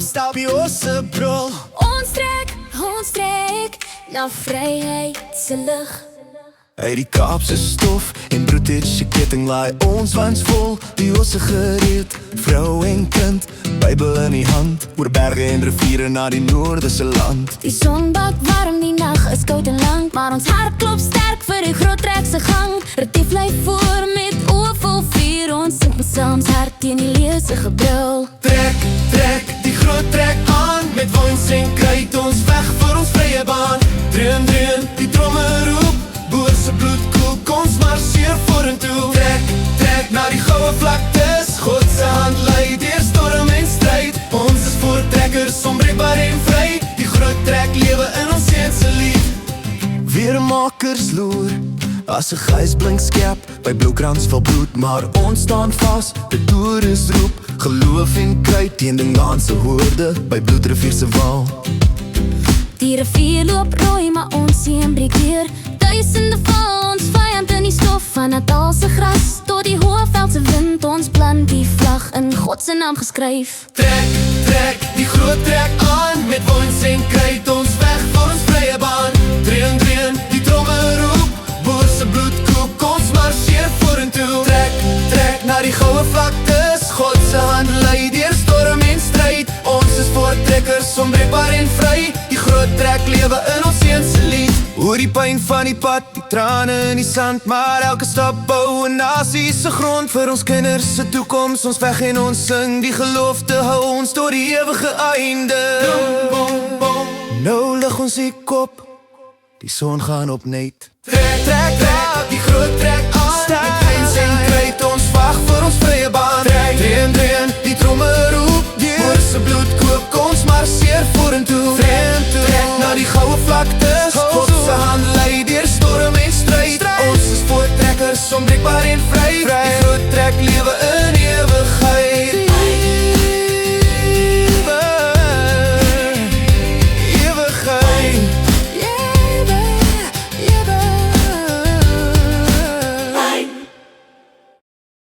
stap die osse brul. Ons trek na vryheid se lig. Uit die Kaapse stof en British ketting laai ons wans vol. Die osse gereed, vrou en kind, Bybel in die hand, oor berge en riviere na die noorderse land. Die son bak warm, die nag is koud en lang, maar ons hart klop sterk vir die groot trek se gang. Retief bly voor met oë vol vuur, ons sing psalms hart teen die leeu se gebrul. Trek, die groot trek aan, met wins en kruit ons weg vir ons vrye baan. Dreun, die tromme roep, boer se bloed koel, ons marseer vorentoe. Trek na die goue vlaktes, God se hand lei deur storm en stryd. Ons is voortrekkers, onbreekbaar en vry, die groot trek lewe in ons se lied. Weermakers loer, as 'n gys blink skep, by Bloukrans val bloed, maar ons staan vas, die toerus roep, geloof en kruit teen die Ngaanse hoorde, by Bloedrivier se wal. Die rivier loop rooi, maar ons see breek deur. Duisende val ons vyand in die stof, van Natalse gras tot die Hoëveldse wind. Ons plant die vlag in God se naam geskryf. Trek, die groot trek aan, met wins en kruit ons weg vir ons vrye baan. Dreun, die tromme roep, boer se bloed koek, ons marseer vorentoe. Trek na die goue vlaktes, God se hand lei deur storm en stryd. Ons is voortrekkers, onbreekbaar en vry, die groot trek lewe in ons se lied. Oor die pyn van die pad, die trane in die sand, maar elke stap bou 'n nasie se grond vir ons kinders se toekoms. Ons veg en ons sing, die gelofte hou ons tot die ewige einde. Nou lig ons die kop, die son gaan op net. Trek, die groot trek aan.